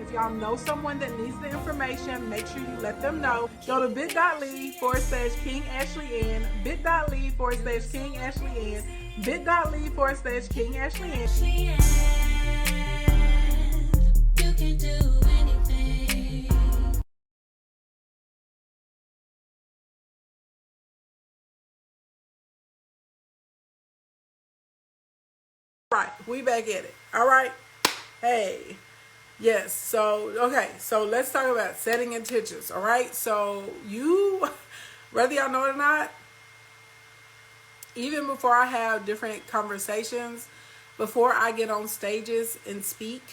If y'all know someone that needs the information, make sure you let them know. Go to bit.ly/King Ashley Ann, bit.ly/King Ashley Ann, bit.ly/King Ashley Ann. You can do anything. Right, we back at it. All right. Hey. Yes. So, okay. So let's talk about setting intentions. All right. So you, whether y'all know it or not, even before I have different conversations, before I get on stages and speak,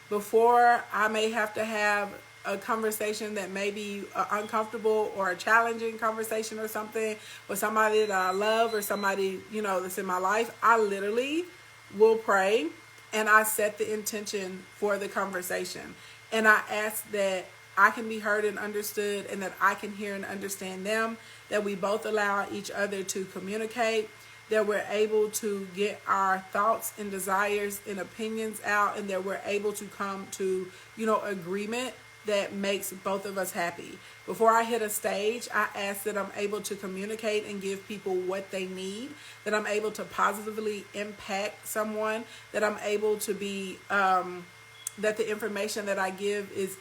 before I may have to have a conversation that may be uncomfortable or a challenging conversation or something with somebody that I love or somebody, that's in my life, I literally will pray and I set the intention for the conversation. And I ask that I can be heard and understood and that I can hear and understand them, that we both allow each other to communicate, that we're able to get our thoughts and desires and opinions out, and that we're able to come to, agreement that makes both of us happy. Before I hit a stage, I ask that I'm able to communicate and give people what they need, that I'm able to positively impact someone, that I'm able to be, that the information that I give is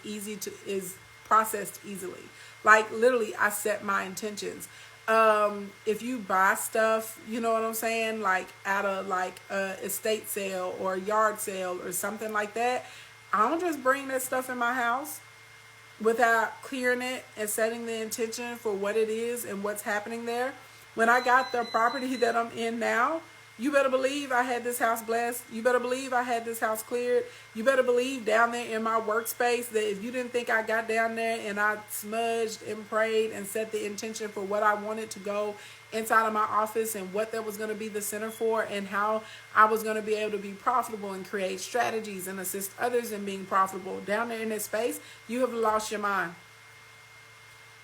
processed easily. Like literally, I set my intentions. If you buy stuff, you know what I'm saying, like at a estate sale or yard sale or something like that, I don't just bring that stuff in my house without clearing it and setting the intention for what it is and what's happening there. When I got the property that I'm in now, you better believe I had this house blessed. You better believe I had this house cleared. You better believe down there in my workspace that if you didn't think I got down there and I smudged and prayed and set the intention for what I wanted to go inside of my office and what that was going to be the center for and how I was going to be able to be profitable and create strategies and assist others in being profitable down there in that space, you have lost your mind.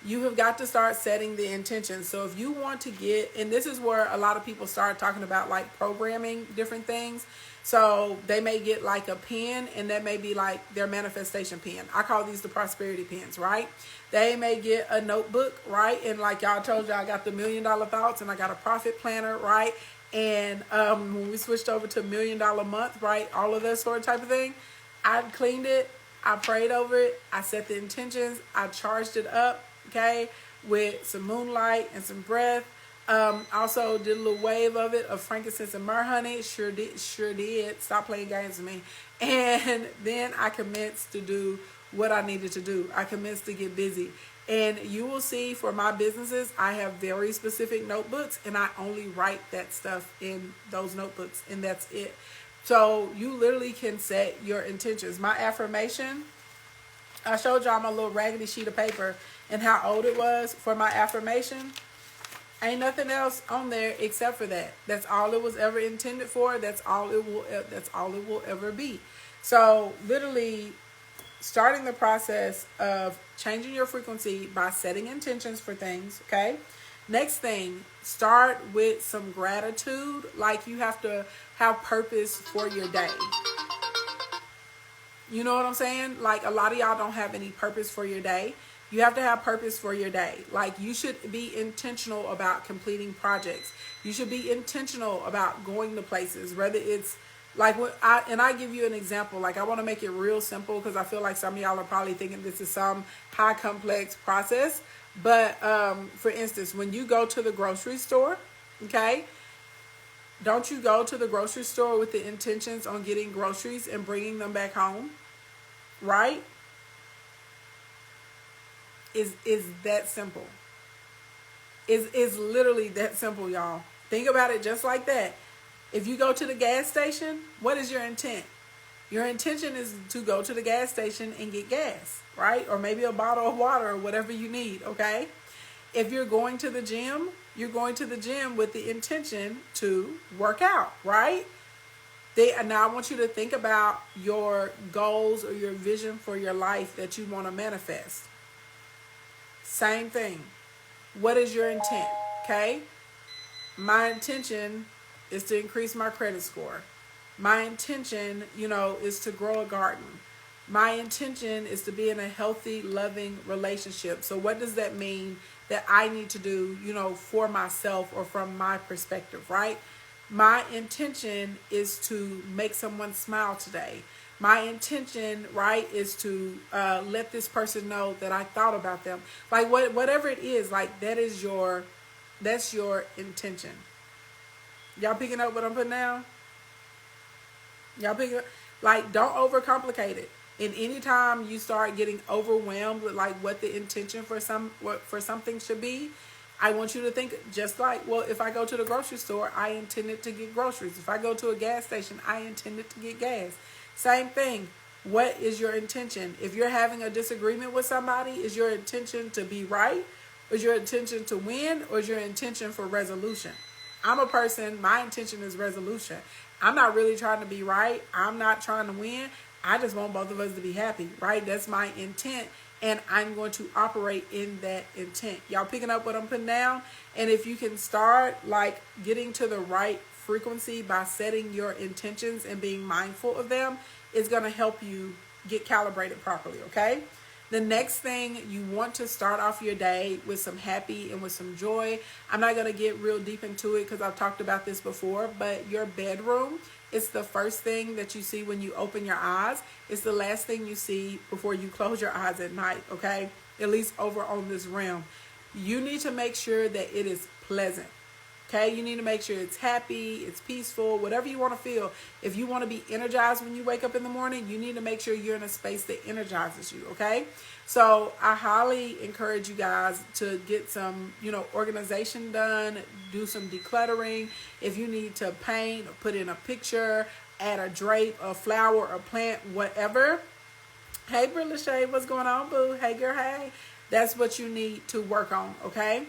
You have got to start setting the intention. So if you want to get, and this is where a lot of people start talking about like programming different things. So they may get like a pen, and that may be like their manifestation pen. I call these the prosperity pens, right? They may get a notebook, right? And like y'all told you, I got the $1 Million Thoughts and I got a profit planner, right? And when we switched over to $1 Million Month, right? All of that sort of type of thing, I cleaned it. I prayed over it. I set the intentions. I charged it up. Okay, with some moonlight and some breath. Also did a little wave of it of frankincense and myrrh honey. Sure did. Stop playing games with me. And then I commenced to do what I needed to do. I commenced to get busy. And you will see for my businesses, I have very specific notebooks, and I only write that stuff in those notebooks, and that's it. So you literally can set your intentions. My affirmation, I showed y'all my little raggedy sheet of paper and how old it was for my affirmation. Ain't nothing else on there except for that. That's all it was ever intended for. That's all it will ever be. So literally starting the process of changing your frequency by setting intentions for things, okay? Next thing, start with some gratitude. Like you have to have purpose for your day. You know what I'm saying? Like a lot of y'all don't have any purpose for your day. You have to have purpose for your day. Like you should be intentional about completing projects. You should be intentional about going to places, whether it's like I give you an example. Like I want to make it real simple because I feel like some of y'all are probably thinking this is some high complex process. But for instance, when you go to the grocery store, okay, don't you go to the grocery store with the intentions on getting groceries and bringing them back home, right? Is that simple. Is literally that simple, y'all. Think about it just like that. If you go to the gas station, what is your intent? Your intention is to go to the gas station and get gas, right? Or maybe a bottle of water or whatever you need, okay? If you're going to the gym, you're going to the gym with the intention to work out, right? Now I want you to think about your goals or your vision for your life that you want to manifest. Same thing. What is your intent? Okay? My intention is to increase my credit score. My intention, is to grow a garden. My intention is to be in a healthy, loving relationship. So what does that mean that I need to do, for myself or from my perspective, right? My intention is to make someone smile today. My intention, right, is to let this person know that I thought about them. Like whatever it is, like that's your intention. Y'all picking up what I'm putting down? Y'all picking up? Like, don't overcomplicate it. And anytime you start getting overwhelmed with like what the intention for something should be, I want you to think just like, well, if I go to the grocery store, I intended to get groceries. If I go to a gas station, I intended to get gas. Same thing. What is your intention? If you're having a disagreement with somebody, is your intention to be right? Is your intention to win? Or is your intention for resolution? I'm a person, my intention is resolution. I'm not really trying to be right. I'm not trying to win. I just want both of us to be happy, right? That's my intent. And I'm going to operate in that intent. Y'all picking up what I'm putting down? And if you can start like getting to the right frequency by setting your intentions and being mindful of them, it's going to help you get calibrated properly, okay? The next thing, you want to start off your day with some happy and with some joy. I'm not going to get real deep into it because I've talked about this before, but your bedroom, it's the first thing that you see when you open your eyes. It's the last thing you see before you close your eyes at night, okay? At least over on this realm. You need to make sure that it is pleasant. Okay, you need to make sure it's happy, it's peaceful, whatever you want to feel. If you want to be energized when you wake up in the morning, you need to make sure you're in a space that energizes you, okay? So I highly encourage you guys to get some, organization done, do some decluttering. If you need to paint, or put in a picture, add a drape, a flower, a plant, whatever. Hey, Brie Lachey, what's going on, boo? Hey, girl, hey. That's what you need to work on, okay?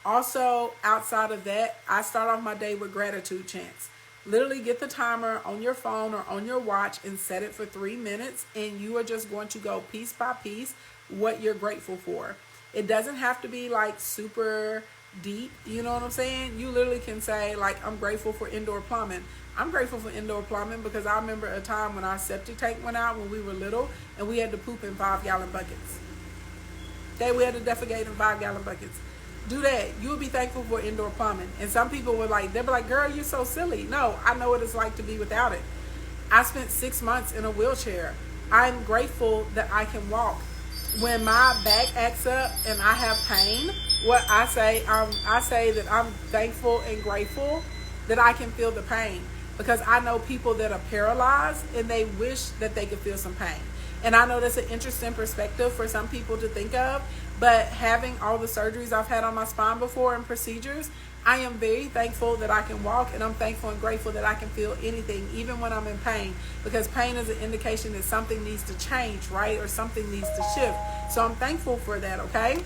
Also, outside of that, I start off my day with gratitude chants. Literally get the timer on your phone or on your watch and set it for 3 minutes. And you are just going to go piece by piece what you're grateful for. It doesn't have to be like super deep. You know what I'm saying? You literally can say like, I'm grateful for indoor plumbing. I'm grateful for indoor plumbing because I remember a time when our septic tank went out when we were little and we had to poop in 5-gallon buckets. Okay, we had to defecate in 5-gallon buckets. Do that. You'll be thankful for indoor plumbing. And some people were like, they'll be like, girl, you're so silly. No, I know what it's like to be without it. I spent 6 months in a wheelchair. I'm grateful that I can walk. When my back acts up and I have pain, what I say that I'm thankful and grateful that I can feel the pain. Because I know people that are paralyzed and they wish that they could feel some pain. And I know that's an interesting perspective for some people to think of, but having all the surgeries I've had on my spine before and procedures, I am very thankful that I can walk, and I'm thankful and grateful that I can feel anything, even when I'm in pain, because pain is an indication that something needs to change, right? Or something needs to shift. So I'm thankful for that, okay?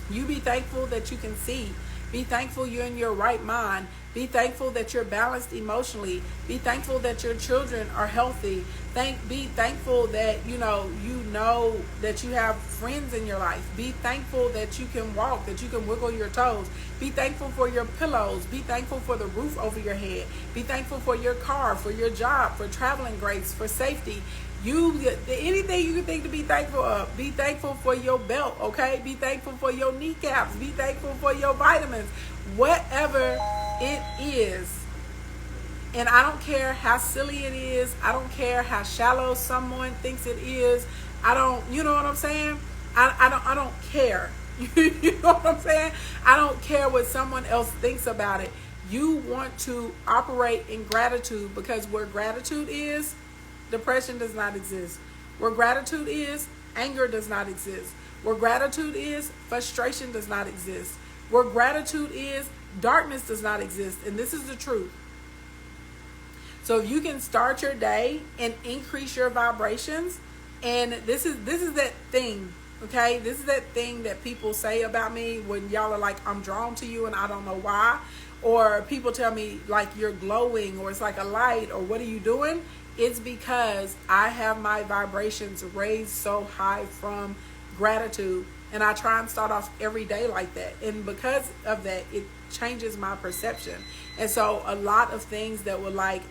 You be thankful that you can see. Be thankful you're in your right mind. Be thankful that you're balanced emotionally. Be thankful that your children are healthy. Be thankful that you know that you have friends in your life. Be thankful that you can walk, that you can wiggle your toes. Be thankful for your pillows. Be thankful for the roof over your head. Be thankful for your car, for your job, for traveling grace, for safety. Anything you can think to be thankful of. Be thankful for your belt, okay? Be thankful for your kneecaps. Be thankful for your vitamins. Whatever it is. And I don't care how silly it is. I don't care how shallow someone thinks it is. You know what I'm saying? I don't care. You know what I'm saying? I don't care what someone else thinks about it. You want to operate in gratitude, because where gratitude is, depression does not exist. Where gratitude is, anger does not exist. Where gratitude is, frustration does not exist. Where gratitude is, darkness does not exist. And this is the truth. So if you can start your day and increase your vibrations, and this is that thing, okay? This is that thing that people say about me when y'all are like, I'm drawn to you and I don't know why. Or people tell me like you're glowing, or it's like a light, or what are you doing? It's because I have my vibrations raised so high from gratitude. And I try and start off every day like that. And because of that, it changes my perception. And so a lot of things that would like,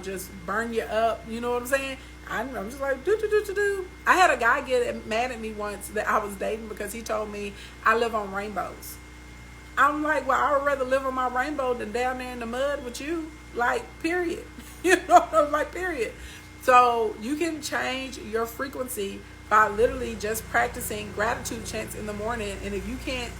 just burn you up, you know what I'm saying? I'm just like, do. I had a guy get mad at me once that I was dating because he told me I live on rainbows. I'm like, well, I would rather live on my rainbow than down there in the mud with you. Like, period. Like, period. So you can change your frequency by literally just practicing gratitude chants in the morning. And if you can't,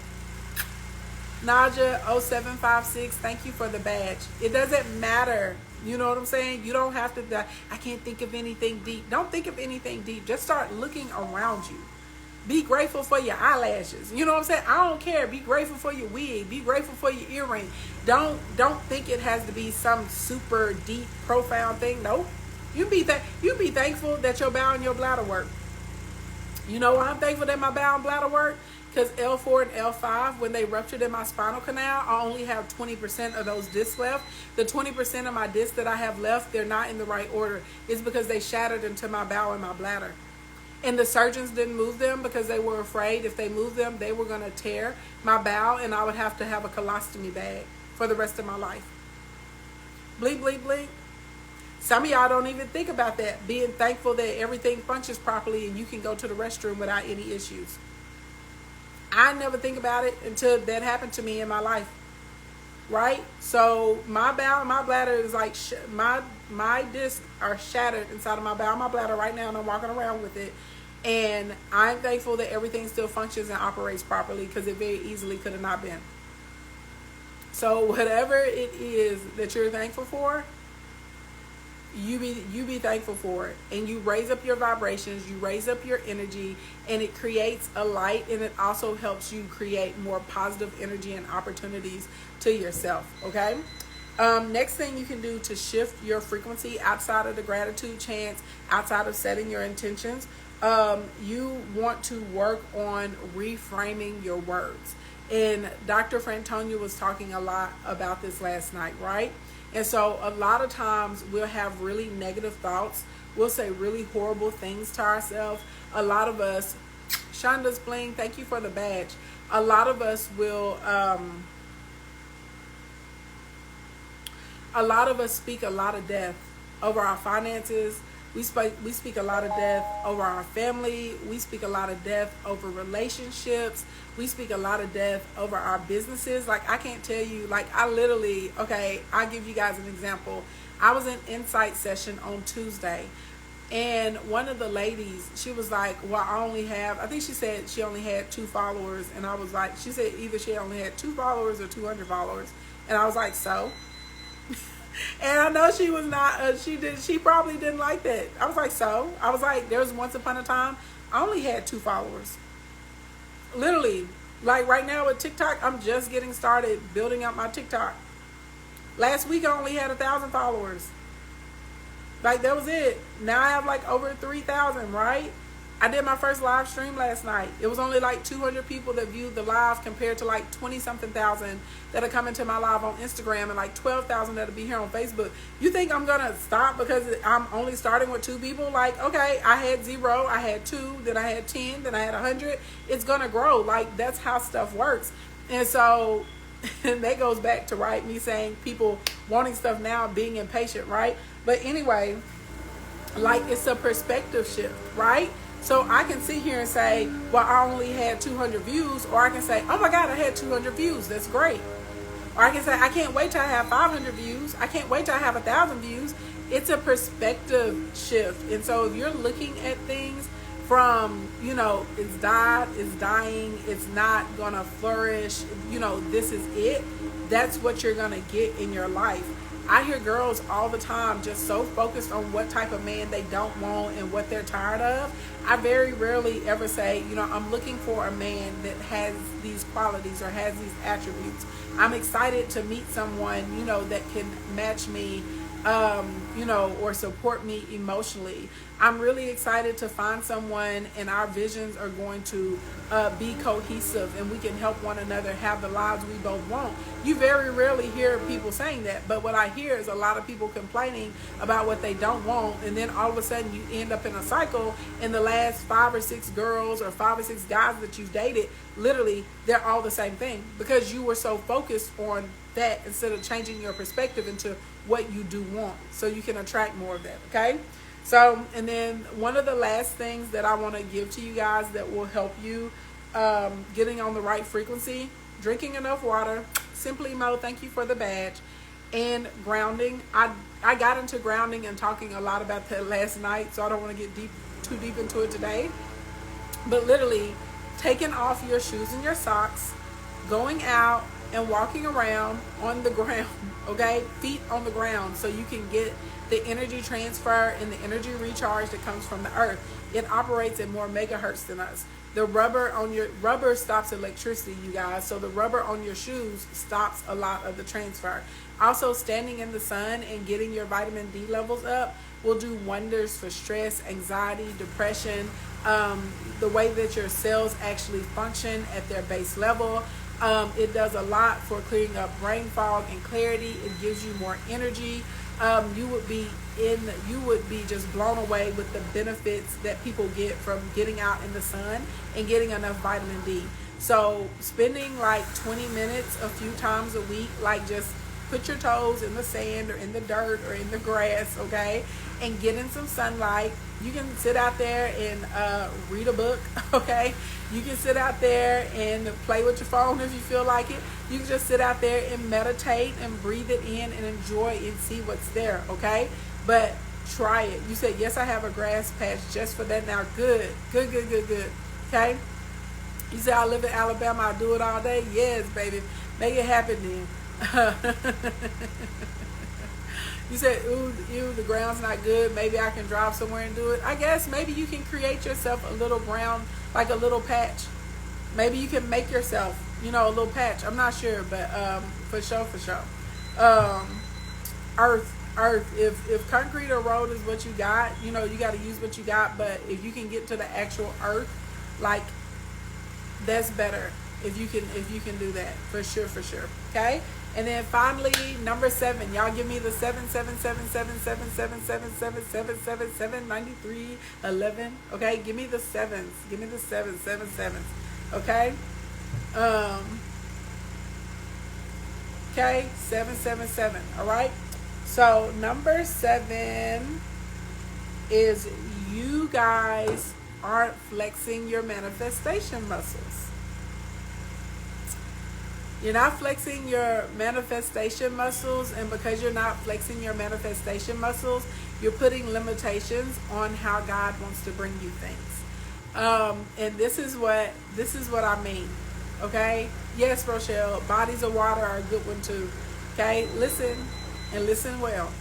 Naja 0756, thank you for the badge. It doesn't matter. You know what I'm saying? You don't have to, I can't think of anything deep. Don't think of anything deep. Just start looking around you. Be grateful for your eyelashes. You know what I'm saying? I don't care. Be grateful for your wig. Be grateful for your earring. Don't think it has to be some super deep, profound thing. Nope. You be thankful that your bowel and your bladder work. You know why I'm thankful that my bowel and bladder work? Because L4 and L5, when they ruptured in my spinal canal, I only have 20% of those discs left. The 20% of my discs that I have left, they're not in the right order. It's because they shattered into my bowel and my bladder. And the surgeons didn't move them because they were afraid if they moved them, they were going to tear my bowel and I would have to have a colostomy bag for the rest of my life. Blink, blink, blink. Some of y'all don't even think about that. Being thankful that everything functions properly and you can go to the restroom without any issues. I never think about it until that happened to me in my life. Right? So my bowel and my bladder is like, my discs are shattered inside of my bowel and my bladder right now, and I'm walking around with it. And I'm thankful that everything still functions and operates properly because it very easily could have not been. So whatever it is that you're thankful for, you be thankful for it, and you raise up your vibrations, you raise up your energy, and it creates a light, and it also helps you create more positive energy and opportunities to yourself. Okay. Next thing you can do to shift your frequency outside of the gratitude chants, outside of setting your intentions, you want to work on reframing your words. And Dr. Frantonia was talking a lot about this last night, right? And so a lot of times we'll have really negative thoughts. We'll say really horrible things to ourselves. A lot of us, Shonda's Bling, thank you for the badge. A lot of us will, speak a lot of death over our finances. We speak a lot of death over our family. We speak a lot of death over relationships. We speak a lot of death over our businesses. Like, I can't tell you, like, I'll give you guys an example. I was in Insight session on Tuesday, and one of the ladies, she was like, well, I think she said she only had 2 followers. And I was like, she said either she only had 2 followers or 200 followers. And I was like, so? And I know she was not, she probably didn't like that. I was like, so? I was like, there was once upon a time, I only had 2 followers. Literally, like right now with TikTok, I'm just getting started building up my TikTok. Last week, I only had 1,000 followers. Like, that was it. Now I have like over 3,000, right? I did my first live stream last night. It was only like 200 people that viewed the live compared to like 20-something thousand that are coming to my live on Instagram and like 12,000 that'll be here on Facebook. You think I'm going to stop because I'm only starting with 2 people? Like, okay, I had 0, I had 2, then I had 10, then I had 100. It's going to grow. Like, that's how stuff works. And so, and that goes back to, right, me saying people wanting stuff now, being impatient, right? But anyway, like, it's a perspective shift, right? So I can sit here and say, well, I only had 200 views, or I can say, oh my God, I had 200 views. That's great. Or I can say, I can't wait till I have 500 views. I can't wait till I have 1,000 views. It's a perspective shift. And so if you're looking at things from, it's died, it's dying, it's not going to flourish, this is it, that's what you're going to get in your life. I hear girls all the time just so focused on what type of man they don't want and what they're tired of. I very rarely ever say, I'm looking for a man that has these qualities or has these attributes. I'm excited to meet someone, that can match me or support me emotionally. I'm really excited to find someone, and our visions are going to be cohesive, and we can help one another have the lives we both want. You very rarely hear people saying that, but what I hear is a lot of people complaining about what they don't want, and then all of a sudden you end up in a cycle, and the last 5 or 6 girls or 5 or 6 guys that you've dated, literally, they're all the same thing because you were so focused on that instead of changing your perspective into what you do want so you can attract more of that. Okay, so, and then one of the last things that I want to give to you guys that will help you getting on the right frequency: drinking enough water. Simply Mo, thank you for the badge. And grounding. I got into grounding and talking a lot about that last night, so I don't want to get too deep into it today, but literally taking off your shoes and your socks, going out and walking around on the ground, okay? Feet on the ground, so you can get the energy transfer and the energy recharge that comes from the earth. It operates at more megahertz than us. The rubber stops electricity, you guys. So the rubber on your shoes stops a lot of the transfer. Also, standing in the sun and getting your vitamin D levels up will do wonders for stress, anxiety, depression, the way that your cells actually function at their base level. It does a lot for clearing up brain fog and clarity. It gives you more energy. You would be just blown away with the benefits that people get from getting out in the sun and getting enough vitamin D. So spending like 20 minutes a few times a week, like just put your toes in the sand or in the dirt or in the grass, okay, and get in some sunlight. You can sit out there and read a book, okay? You can sit out there and play with your phone if you feel like it. You can just sit out there and meditate and breathe it in and enjoy and see what's there, okay? But try it. You said, yes, I have a grass patch just for that now. Good, okay? You say, I live in Alabama, I do it all day. Yes, baby. Make it happen then. You said, ooh, the ground's not good. Maybe I can drive somewhere and do it. I guess maybe you can create yourself a little ground, like a little patch. Maybe you can make yourself, a little patch. I'm not sure, but for sure. Earth. If concrete or road is what you got, you got to use what you got. But if you can get to the actual earth, like, that's better. If you can do that, for sure. Okay. And then finally, number 7. Y'all give me the 7. Okay, give me the 7s. Give me the 7. Okay. Okay, 7. All right. So number 7 is you guys aren't flexing your manifestation muscles. You're not flexing your manifestation muscles, and because you're not flexing your manifestation muscles, you're putting limitations on how God wants to bring you things. And this is what I mean. Okay? Yes, Rochelle, bodies of water are a good one too. Okay? Listen, and listen well.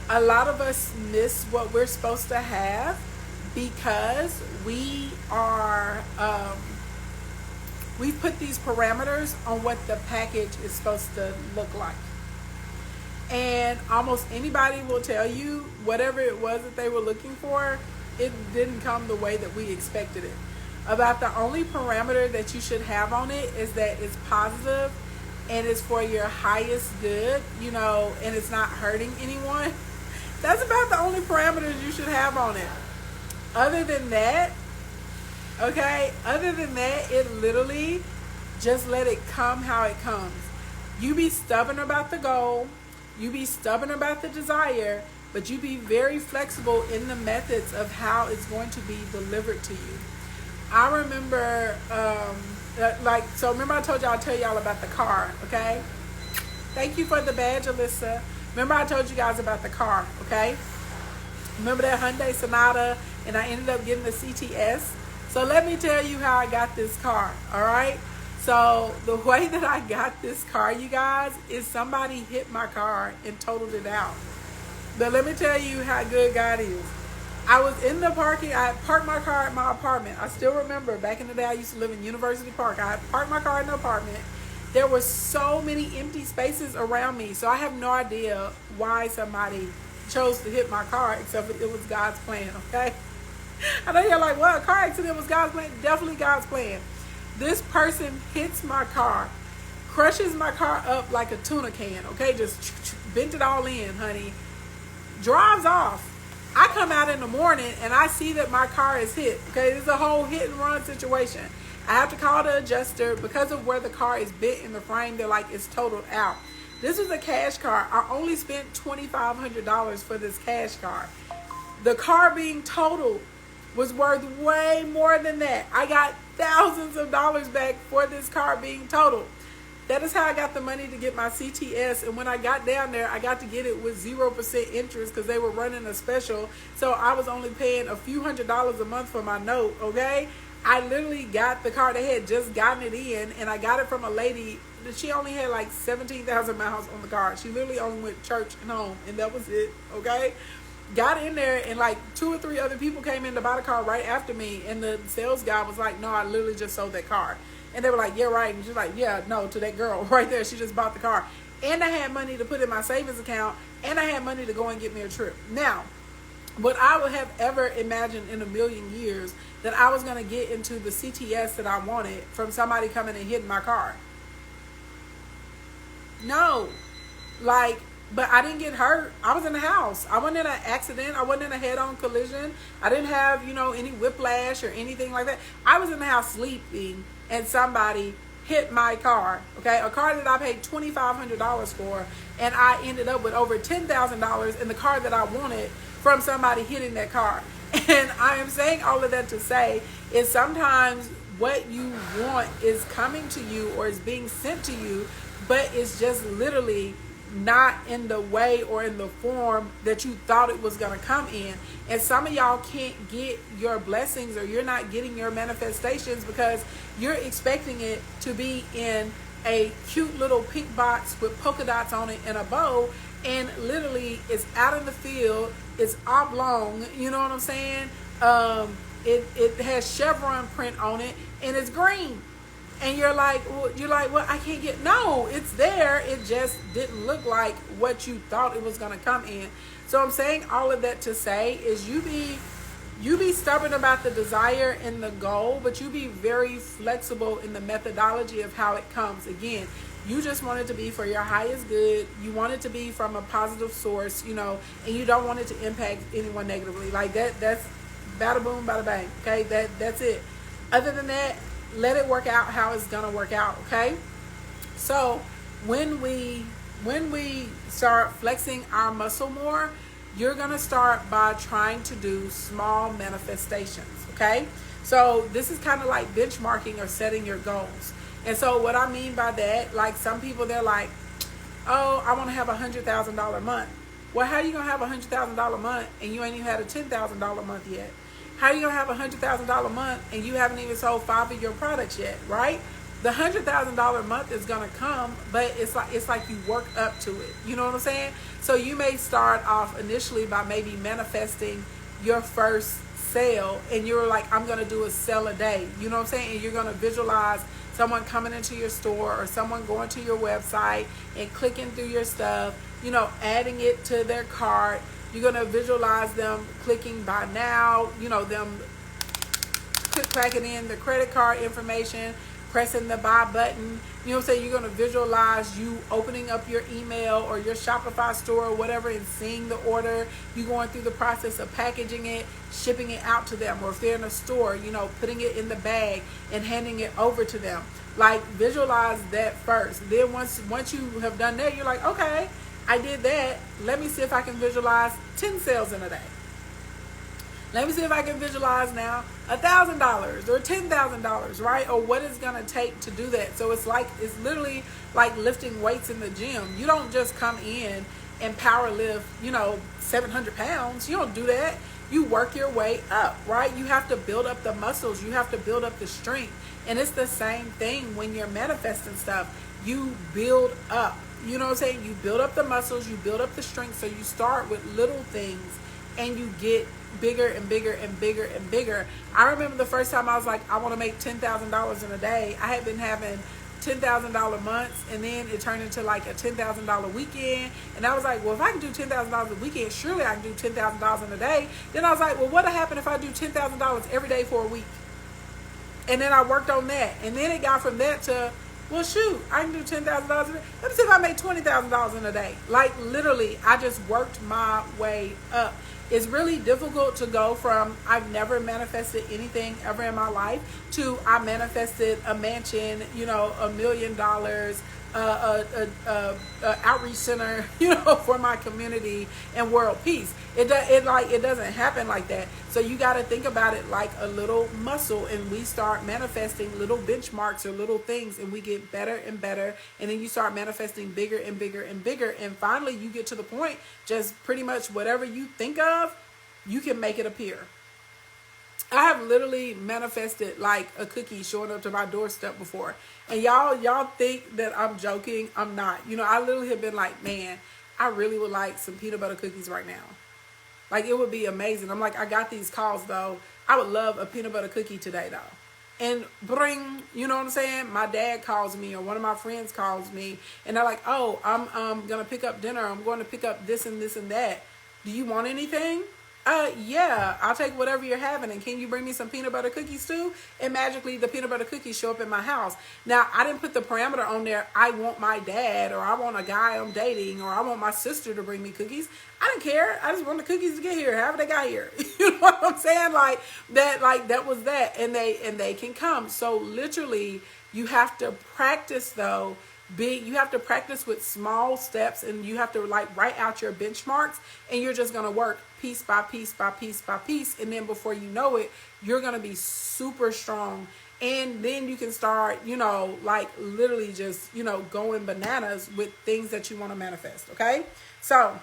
A lot of us miss what we're supposed to have because we are we put these parameters on what the package is supposed to look like. And almost anybody will tell you whatever it was that they were looking for, it didn't come the way that we expected it. About the only parameter that you should have on it is that it's positive and it's for your highest good, and it's not hurting anyone. That's about the only parameters you should have on it. Other than that, it literally just let it come how it comes. You be stubborn about the goal, you be stubborn about the desire, but you be very flexible in the methods of how it's going to be delivered to you. I remember, remember I told y'all I'll tell y'all about the car, okay? Thank you for the badge, Alyssa. Remember I told you guys about the car, okay? Remember that Hyundai Sonata, and I ended up getting the CTS? So let me tell you how I got this car, all right? So the way that I got this car, you guys, is somebody hit my car and totaled it out. But let me tell you how good God is. I was in the parking. I parked my car at my apartment. I still remember back in the day I used to live in University Park. I parked my car in the apartment, there were so many empty spaces around me. So I have no idea why somebody chose to hit my car, except it was God's plan, okay? I know you're like, well, a car accident was God's plan. Definitely God's plan. This person hits my car, crushes my car up like a tuna can, okay? Just bent it all in, honey. Drives off. I come out in the morning and I see that my car is hit, okay? It's a whole hit and run situation. I have to call the adjuster because of where the car is bent in the frame. They're like, it's totaled out. This was a cash car. I only spent $2,500 for this cash car. The car being totaled was worth way more than that. I got thousands of dollars back for this car being totaled. That is how I got the money to get my CTS. And when I got down there, I got to get it with 0% interest because they were running a special. So I was only paying a few $100s a month for my note, okay? I literally got the car. They had just gotten it in, and I got it from a lady. She only had like 17,000 miles on the car. She literally only went to church and home, and that was it, okay? Got in there, and like 2 or 3 other people came in to buy the car right after me, and the sales guy was like, no, I literally just sold that car. And they were like, yeah, right. And she's like, yeah, no, to that girl right there. She just bought the car. And I had money to put in my savings account, and I had money to go and get me a trip. Now, would I would have ever imagined in a million years that I was going to get into the CTS that I wanted from somebody coming and hitting my car? No. Like, but I didn't get hurt. I was in the house. I wasn't in an accident. I wasn't in a head-on collision. I didn't have, any whiplash or anything like that. I was in the house sleeping, and somebody hit my car, okay? A car that I paid $2,500 for, and I ended up with over $10,000 in the car that I wanted from somebody hitting that car. And I am saying all of that to say is sometimes what you want is coming to you or is being sent to you, but it's just literally not in the way or in the form that you thought it was going to come in. And some of y'all can't get your blessings, or you're not getting your manifestations because you're expecting it to be in a cute little pink box with polka dots on it and a bow, and literally it's out in the field, it's oblong, you know what I'm saying? It has chevron print on it, and it's green. And you're like, well, I can't get, no, it's there. It just didn't look like what you thought it was going to come in. So I'm saying all of that to say is you be stubborn about the desire and the goal, but you be very flexible in the methodology of how it comes. Again, you just want it to be for your highest good. You want it to be from a positive source, and you don't want it to impact anyone negatively. Like that's bada boom, bada bang. Okay, that's it. Other than that, let it work out how it's gonna work out, okay? So when we start flexing our muscle more, you're gonna start by trying to do small manifestations, okay? So this is kind of like benchmarking or setting your goals. And so what I mean by that, like some people, they're like, oh, I want to have $100,000 month. Well, how are you gonna have $100,000 month and you ain't even had a $10,000 month yet? How are you going to have a $100,000 month and you haven't even sold 5 of your products yet, right? The $100,000 month is going to come, but it's like you work up to it. You know what I'm saying? So you may start off initially by maybe manifesting your first sale, and you're like, I'm going to do a sale a day. You know what I'm saying? And you're going to visualize someone coming into your store or someone going to your website and clicking through your stuff, adding it to their cart. You're going to visualize them clicking buy now, them cracking in the credit card information, pressing the buy button. You know what I'm saying? You're going to visualize you opening up your email or your Shopify store or whatever and seeing the order. You going through the process of packaging it, shipping it out to them. Or if they're in a store, putting it in the bag and handing it over to them. Like, visualize that first. Then once you have done that, you're like, okay, I did that. Let me see if I can visualize 10 sales in a day. Let me see if I can visualize now $1,000 or $10,000, right? Or what it's gonna take to do that. So it's literally like lifting weights in the gym. You don't just come in and power lift, 700 pounds. You don't do that. You work your way up, right? You have to build up the muscles. You have to build up the strength. And it's the same thing when you're manifesting stuff. You build up. You know what I'm saying? You build up the muscles, you build up the strength. So you start with little things and you get bigger and bigger and bigger and bigger. I remember the first time I was like, I want to make $10,000 in a day. I had been having $10,000 months, and then it turned into like a $10,000 weekend. And I was like, well, if I can do $10,000 a weekend, surely I can do $10,000 in a day. Then I was like, well, what'll happen if I do $10,000 every day for a week? And then I worked on that, and then it got from that to, well, shoot, I can do $10,000 a day. Let me see if I make $20,000 in a day. Like, literally, I just worked my way up. It's really difficult to go from I've never manifested anything ever in my life to I manifested a mansion, you know, $1 million, outreach center, you know, for my community and world peace. It doesn't happen like that. So you got to think about it like a little muscle, and we start manifesting little benchmarks or little things, and we get better and better, and then you start manifesting bigger and bigger and bigger, and finally you get to the point just pretty much whatever you think of, you can make it appear. I have literally manifested like a cookie showing up to my doorstep before. And y'all think that I'm joking. I'm not. You know, I literally have been like, man, I really would like some peanut butter cookies right now. Like, it would be amazing. I'm like, I got these calls though. I would love a peanut butter cookie today though. And bring, you know what I'm saying? My dad calls me, or one of my friends calls me, and they're like, oh, I'm going to pick up dinner. I'm going to pick up this and this and that. Do you want anything? Yeah, I'll take whatever you're having, and can you bring me some peanut butter cookies too? And magically the peanut butter cookies show up in my house. Now, I didn't put the parameter on there, I want my dad, or I want a guy I'm dating, or I want my sister to bring me cookies. I didn't care. I just want the cookies to get here, however they got here. You know what I'm saying? Like that was that, and they can come. So literally, you have to practice though. You have to practice with small steps, and you have to like write out your benchmarks, and you're just going to work piece by piece by piece by piece. And then before you know it, you're going to be super strong. And then you can start, you know, like literally just, you know, going bananas with things that you want to manifest. Okay. So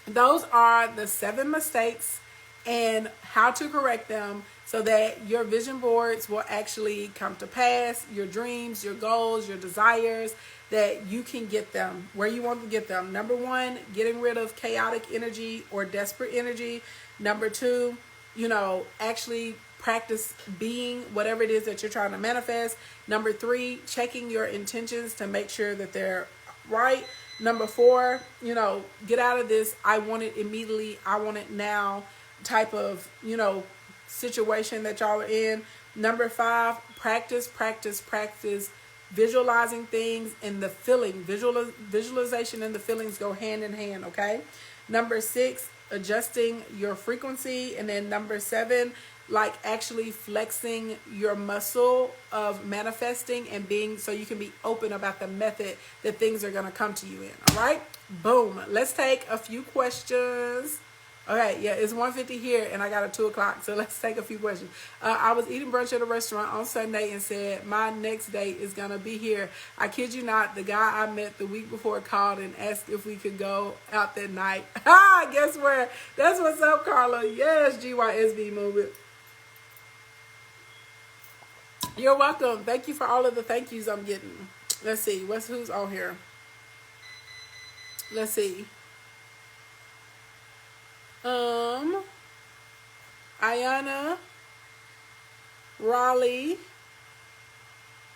those are the 7 mistakes and how to correct them, so that your vision boards will actually come to pass, your dreams, your goals, your desires, that you can get them where you want to get them. Number 1, getting rid of chaotic energy or desperate energy. Number 2, you know, actually practice being whatever it is that you're trying to manifest. Number 3, checking your intentions to make sure that they're right. Number 4, you know, get out of this I want it immediately, I want it now type of, you know, situation that y'all are in. Number 5, practice visualizing things, and the feeling, visualization and the feelings go hand in hand. Okay. Number 6, adjusting your frequency. And then number 7, like actually flexing your muscle of manifesting and being, so you can be open about the method that things are going to come to you in. All right. Boom. Let's take a few questions. Okay, yeah, it's 1:50 here, and I got a 2 o'clock, so let's take a few questions. I was eating brunch at a restaurant on Sunday and said, my next date is going to be here. I kid you not, the guy I met the week before called and asked if we could go out that night. Guess where? That's what's up, Carla. Yes, GYSB movement. You're welcome. Thank you for all of the thank yous I'm getting. Let's see, who's on here? Let's see. Ayana, Raleigh,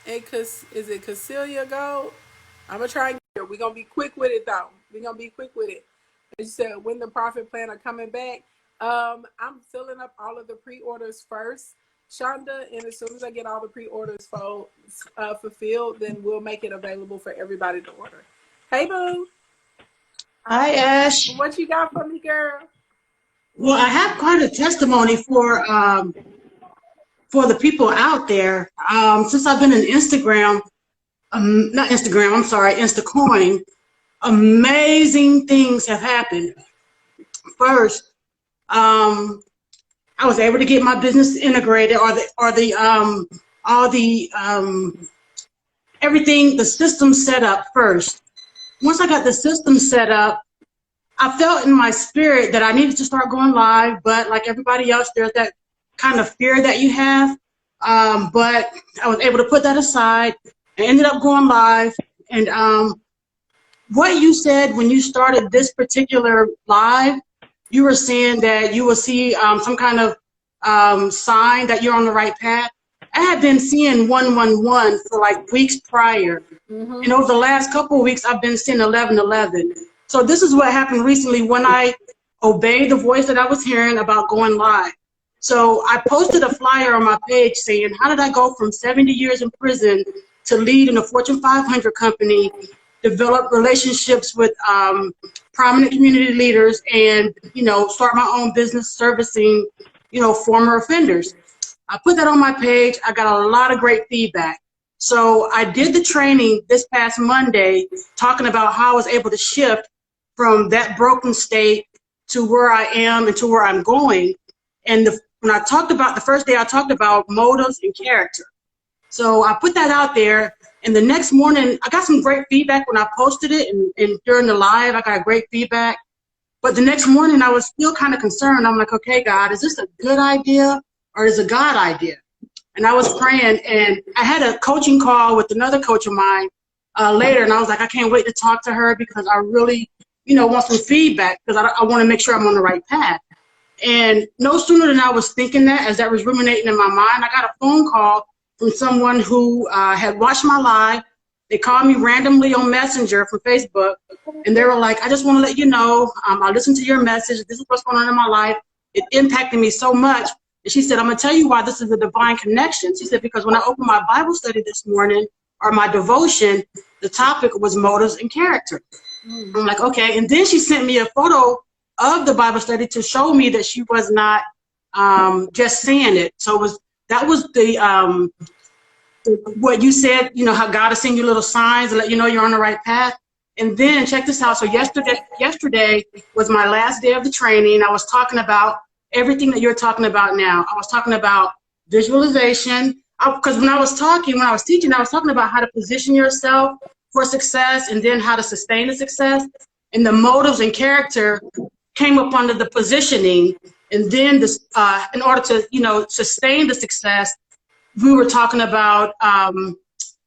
and is it Cecilia Gold? I'm gonna try and get her. We're gonna be quick with it though. We're gonna be quick with it. As you said, when the Profit Plan are coming back. I'm filling up all of the pre-orders first, Shonda, and as soon as I get all the pre-orders fulfilled, then we'll make it available for everybody to order. Hey, boo. Hi, Ash. What you got for me, girl? Well, I have quite a testimony for the people out there. Since I've been in Instagram, not Instagram, I'm sorry, Instacoin, amazing things have happened. First, I was able to get my business integrated, everything, the system set up first. Once I got the system set up, I felt in my spirit that I needed to start going live, but like everybody else, there's that kind of fear that you have. But I was able to put that aside. I ended up going live. And what you said when you started this particular live, you were saying that you will see some kind of sign that you're on the right path. I had been seeing 111 for like weeks prior. And over the last couple of weeks, I've been seeing 1111. So this is what happened recently when I obeyed the voice that I was hearing about going live. So I posted a flyer on my page saying, how did I go from 70 years in prison to lead in a Fortune 500 company, develop relationships with prominent community leaders, and, you know, start my own business servicing, you know, former offenders. I put that on my page. I got a lot of great feedback. So I did the training this past Monday, talking about how I was able to shift from that broken state to where I am and to where I'm going. And when I talked about the first day, I talked about motives and character. So I put that out there. And the next morning, I got some great feedback when I posted it. And during the live, I got great feedback. But the next morning, I was still kind of concerned. I'm like, okay, God, is this a good idea or is it a God idea? And I was praying, and I had a coaching call with another coach of mine later, and I was like, I can't wait to talk to her because I really, you know, want some feedback because I want to make sure I'm on the right path. And no sooner than I was thinking that, as that was ruminating in my mind, I got a phone call from someone who had watched my live. They called me randomly on Messenger from Facebook, and they were like, I just want to let you know, I listened to your message. This is what's going on in my life. It impacted me so much. And she said, I'm going to tell you why this is a divine connection. She said, because when I opened my Bible study this morning, or my devotion, the topic was motives and character. I'm like, okay. And then she sent me a photo of the Bible study to show me that she was not just saying it. So that was the what you said, you know, how God is sending you little signs to let you know you're on the right path. And then check this out. So yesterday was my last day of the training. I was talking about everything that you're talking about now. I was talking about visualization, because when I was teaching, I was talking about how to position yourself for success and then how to sustain the success. And the motives and character came up under the positioning. And then this, in order to, you know, sustain the success, we were talking about,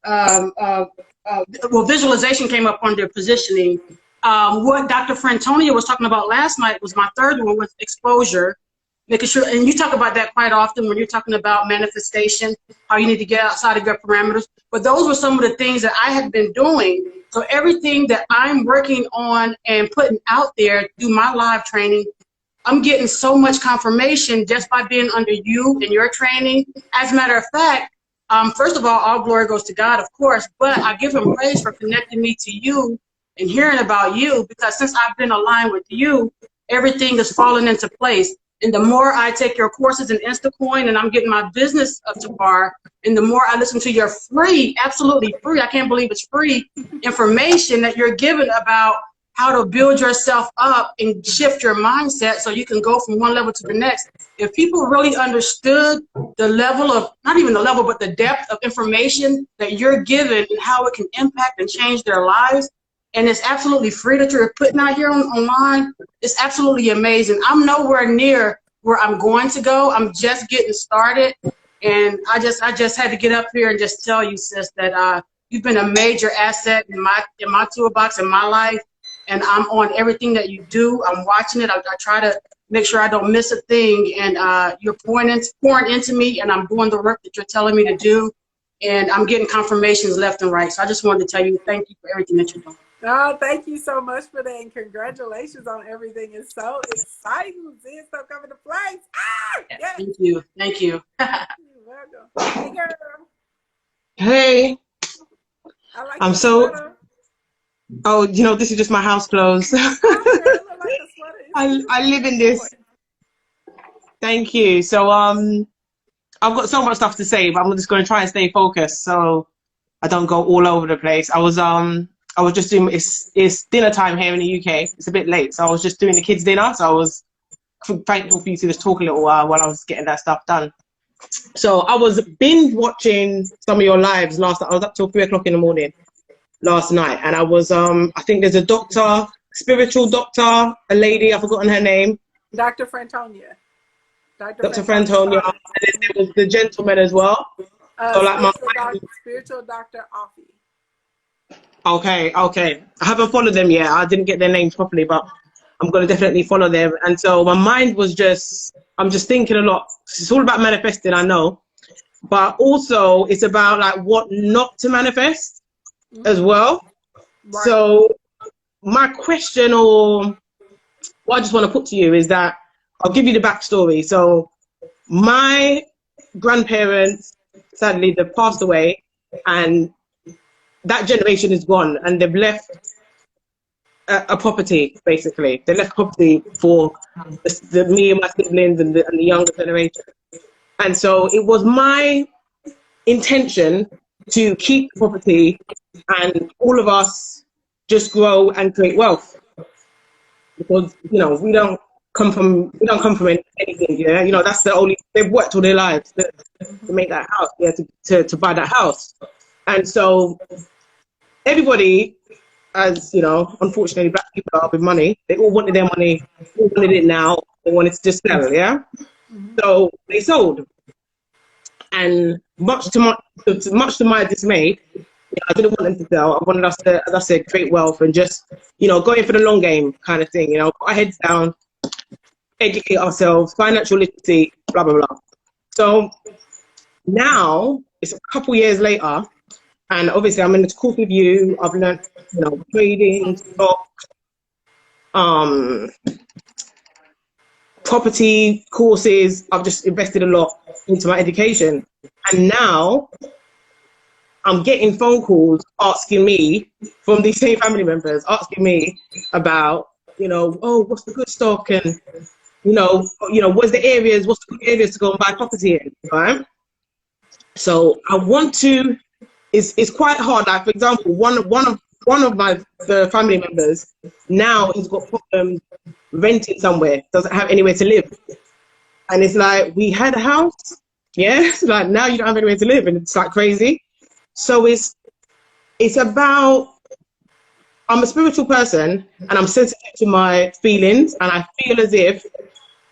well, visualization came up under positioning. What Dr. Frantonia was talking about last night was my third one, was exposure. Making sure, and you talk about that quite often when you're talking about manifestation, how you need to get outside of your parameters. But those were some of the things that I had been doing. So everything that I'm working on and putting out there through my live training, I'm getting so much confirmation just by being under you and your training. As a matter of fact, first of all glory goes to God, of course, but I give him praise for connecting me to you and hearing about you, because since I've been aligned with you, everything is falling into place. And the more I take your courses in Instacoin and I'm getting my business up to par, and the more I listen to your free, absolutely free, I can't believe it's free, information that you're giving about how to build yourself up and shift your mindset so you can go from one level to the next. If people really understood the level of, not even the level, but the depth of information that you're giving and how it can impact and change their lives, and it's absolutely free that you're putting out here online, it's absolutely amazing. I'm nowhere near where I'm going to go. I'm just getting started. And I just had to get up here and just tell you, sis, that you've been a major asset in my toolbox, in my life. And I'm on everything that you do. I'm watching it. I try to make sure I don't miss a thing. And you're pouring into me, and I'm doing the work that you're telling me to do. And I'm getting confirmations left and right. So I just wanted to tell you thank you for everything that you're doing. Oh, thank you so much for that, and congratulations on everything. It's so exciting seeing stuff come into place. Ah, yes. Thank you. Thank you. You're welcome. Hey, girl. Hey. I like I'm so. sweater. Oh, you know, this is just my house clothes. Oh, I live in this. Thank you. So I've got so much stuff to say, but I'm just going to try and stay focused so I don't go all over the place. I was just doing, it's dinner time here in the UK. It's a bit late, so I was just doing the kids' dinner. So I was thankful for you to just talk a little while I was getting that stuff done. So I was binge watching some of your lives last night. I was up till 3 o'clock in the morning last night, and I was I think there's a doctor, spiritual doctor, a lady, I've forgotten her name. Dr. Frantonia. Dr. Frantonia, and then there was the gentleman as well. So like spiritual Dr. Offie. Okay. I haven't followed them yet. I didn't get their names properly, but I'm going to definitely follow them. And so my mind was I'm just thinking a lot. It's all about manifesting, I know. but also it's about like what not to manifest as well. Right. So my question, or what I just want to put to you, is that I'll give you the backstory. So my grandparents, sadly, they've passed away, and that generation is gone, and they've left a property, basically. They left property for me and my siblings and the younger generation. And so it was my intention to keep the property and all of us just grow and create wealth. Because, you know, we don't come from anything, yeah? You know, that's the only, they've worked all their lives to make that house, yeah, to buy that house. And so everybody, as you know, unfortunately, black people are with money. They all wanted their money, all wanted it now. They wanted to just sell, yeah. So they sold, and much to my dismay, I didn't want them to sell. I wanted us to, as I said, create wealth and just, you know, go in for the long game kind of thing. You know, put our heads down, educate ourselves, financial literacy, blah blah blah. So now it's a couple years later. And obviously, I'm in this course with you. I've learned, you know, trading, stocks, property courses. I've just invested a lot into my education. And now I'm getting phone calls asking me from these same family members, asking me about, you know, oh, what's the good stock? And, you know, what's the good areas to go and buy property in, right? So I want to, it's quite hard. Like, for example, one of the family members now has got problems renting somewhere, doesn't have anywhere to live, and it's like, we had a house, yeah. It's like, now you don't have anywhere to live, and it's like crazy. So it's about, I'm a spiritual person, and I'm sensitive to my feelings, and I feel as if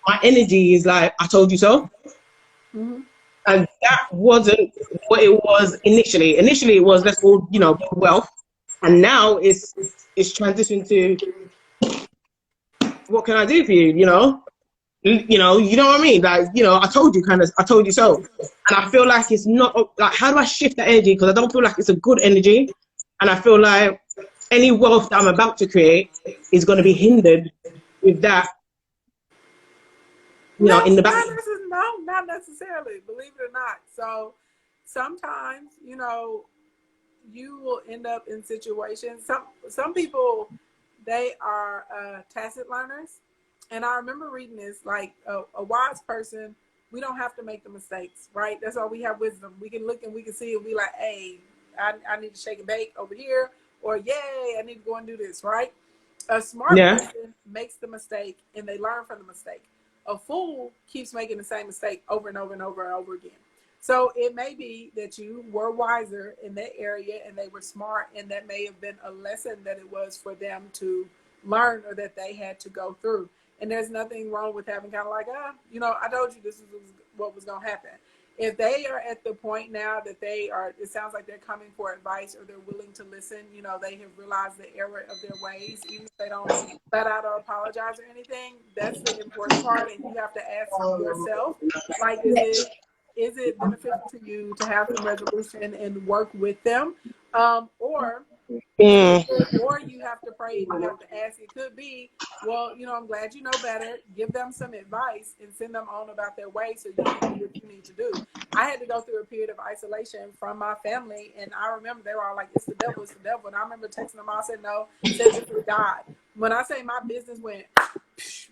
my energy is like, I told you so. And that wasn't what it was initially. Initially, it was, let's all, you know, build wealth. And now it's transitioned to, what can I do for you? You know what I mean? Like, you know, I told you so. And I feel like it's not, like, how do I shift that energy? Because I don't feel like it's a good energy. And I feel like any wealth that I'm about to create is going to be hindered with that, you know, in the back. No, not necessarily, believe it or not. So sometimes, you know, you will end up in situations. Some people, they are tacit learners. And I remember reading this, like, a wise person, we don't have to make the mistakes, right? That's why we have wisdom. We can look and we can see and be like, hey, I need to shake and bake over here, or yay, I need to go and do this, right? A smart person makes the mistake and they learn from the mistake. A fool keeps making the same mistake over and over and over and over again. So it may be that you were wiser in that area and they were smart, and that may have been a lesson that it was for them to learn or that they had to go through. And there's nothing wrong with having kind of like, you know, I told you this is what was going to happen. If they are at the point now that they are, it sounds like they're coming for advice or they're willing to listen, you know, they have realized the error of their ways, even if they don't let out or apologize or anything, that's the important part. And you have to ask yourself, like, is it beneficial to you to have some resolution and work with them? Or you have to pray and you have to ask. It could be, well, you know, I'm glad you know better. Give them some advice and send them on about their way so you can do what you need to do. I had to go through a period of isolation from my family, and I remember they were all like, it's the devil, it's the devil. And I remember texting them all, said, no, said this is God. When I say my business went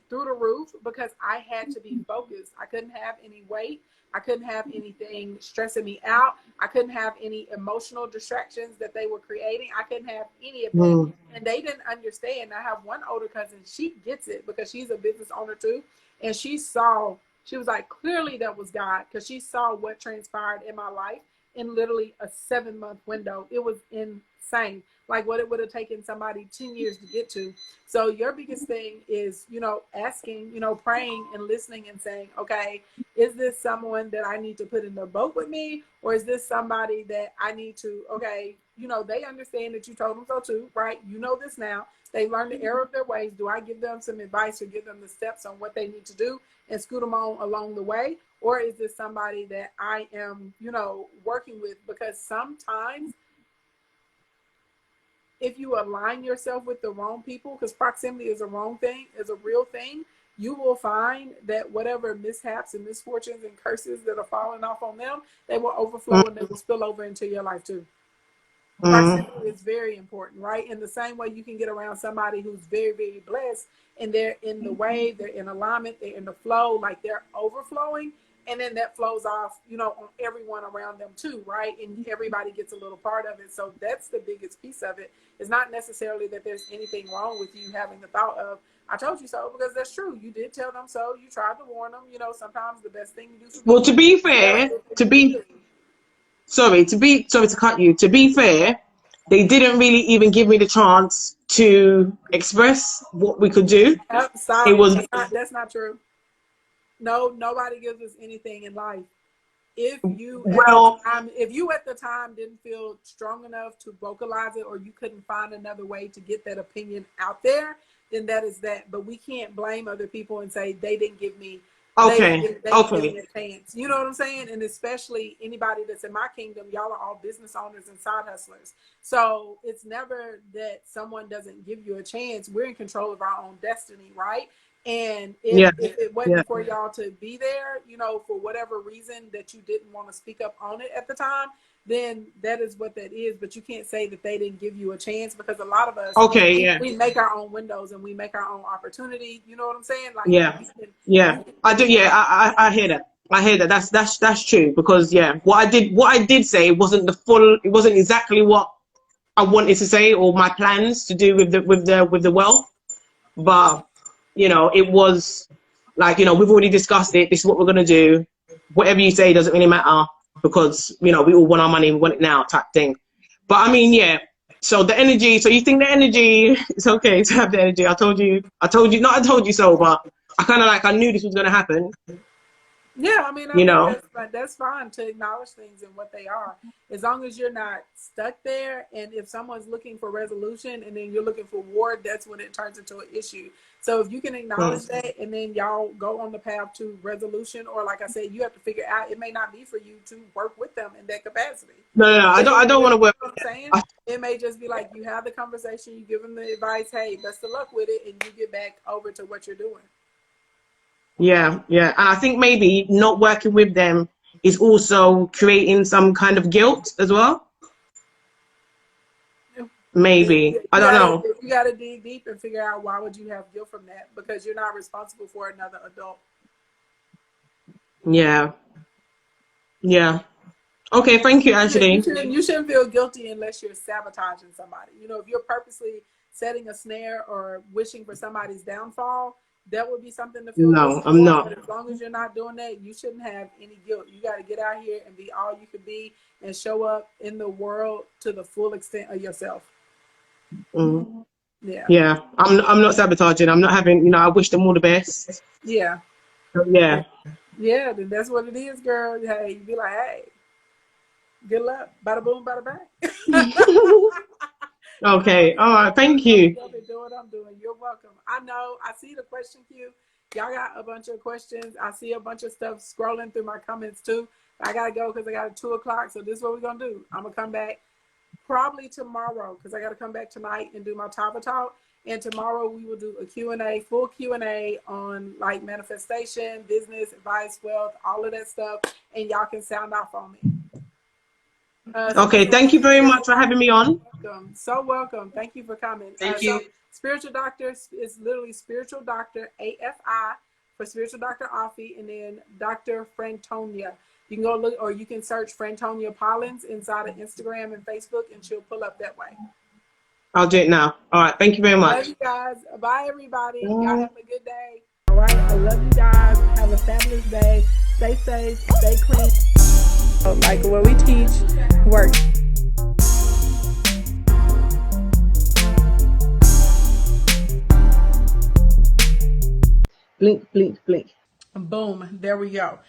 through the roof, because I had to be focused. I couldn't have any weight. I couldn't have anything stressing me out. I couldn't have any emotional distractions that they were creating. I couldn't have any of that. And they didn't understand. I have one older cousin. She gets it because she's a business owner too. And she was like, clearly that was God, because she saw what transpired in my life in literally a 7-month window. It was insane. Like what it would have taken somebody 10 years to get to. So your biggest thing is, you know, asking, you know, praying and listening and saying, okay, is this someone that I need to put in the boat with me? Or is this somebody that I need to, okay, you know, they understand that you told them so too, right? You know this now. They learned the error of their ways. Do I give them some advice or give them the steps on what they need to do and scoot them on along the way? or is this somebody that I am, working with? Because sometimes if you align yourself with the wrong people, because proximity is a real thing, you will find that whatever mishaps and misfortunes and curses that are falling off on them, they will overflow and they will spill over into your life too. Proximity is very important, right? In the same way you can get around somebody who's very, very blessed and they're in the wave, they're in alignment, they're in the flow, like they're overflowing, and then that flows off, on everyone around them too, right? And everybody gets a little part of it. So that's the biggest piece of it. It's not necessarily that there's anything wrong with you having the thought of, I told you so, because that's true. You did tell them so. You tried to warn them. Sometimes the best thing you do. Well, to be fair, sorry to cut you. To be fair, they didn't really even give me the chance to express what we could do. Sorry, that's not true. No, nobody gives us anything in life. If you at the time didn't feel strong enough to vocalize it, or you couldn't find another way to get that opinion out there, then that is that. But we can't blame other people and say they didn't give me. They didn't give me a chance. You know what I'm saying? And especially anybody that's in my kingdom, y'all are all business owners and side hustlers. So it's never that someone doesn't give you a chance. We're in control of our own destiny, right? And if it wasn't for y'all to be there, for whatever reason that you didn't want to speak up on it at the time, then that is what that is. But you can't say that they didn't give you a chance, because a lot of us, we make our own windows and we make our own opportunity. You know what I'm saying? Like, I do. Yeah, I hear that. I hear that. That's true, because what I did say wasn't it wasn't exactly what I wanted to say or my plans to do with the wealth, but it was like, we've already discussed it. This is what we're going to do. Whatever you say doesn't really matter, because, we all want our money. We want it now type thing. But I mean, so the energy, so you think the energy, it's okay to have the energy. I told you, not I told you so, but I knew this was going to happen. Yeah, I mean, that's fine to acknowledge things and what they are, as long as you're not stuck there. And if someone's looking for resolution and then you're looking for war, that's when it turns into an issue. So if you can acknowledge that, and then y'all go on the path to resolution, or like I said, you have to figure out, it may not be for you to work with them in that capacity. No, I don't want to work. You know what I'm saying? It may just be like, you have the conversation, you give them the advice, hey, best of luck with it, and you get back over to what you're doing. Yeah. And I think maybe not working with them is also creating some kind of guilt as well. Maybe. I don't know. You got to dig deep and figure out, why would you have guilt from that? Because you're not responsible for another adult. Yeah. Okay, thank you, Ashley. You shouldn't feel guilty unless you're sabotaging somebody. If you're purposely setting a snare or wishing for somebody's downfall, that would be something to feel. No, I'm not. But as long as you're not doing that, you shouldn't have any guilt. You got to get out here and be all you could be and show up in the world to the full extent of yourself. Yeah. I'm not sabotaging. I'm not having, I wish them all the best. Yeah. Then that's what it is, girl. Hey, you be like, hey, good luck. Bada boom, bada bang. Okay. All right. Thank you. Do what I'm doing. You're welcome. I know. I see the question queue. Y'all got a bunch of questions. I see a bunch of stuff scrolling through my comments too. I gotta go because I got 2 o'clock. So this is what we're gonna do. I'm gonna come back probably tomorrow, because I gotta come back tonight and do my Tava talk. And tomorrow we will do a Q&A, full Q&A on like manifestation, business, advice, wealth, all of that stuff. And y'all can sound off on me. Okay, thank you very much for having me on. Welcome. So welcome. Thank you for coming. Thank you. So Spiritual Doctor is literally Spiritual Doctor AFI for Spiritual Dr. Afi, and then Dr. Frantonia. You can go look, or you can search Frantonia Pollins inside of Instagram and Facebook, and she'll pull up that way. I'll do it now. All right. Thank you very much. Love you guys. Bye, everybody. Y'all have a good day. All right. I love you guys. Have a fabulous day. Stay safe. Stay clean. Like what we teach works. Blink, blink, blink. Boom. There we go.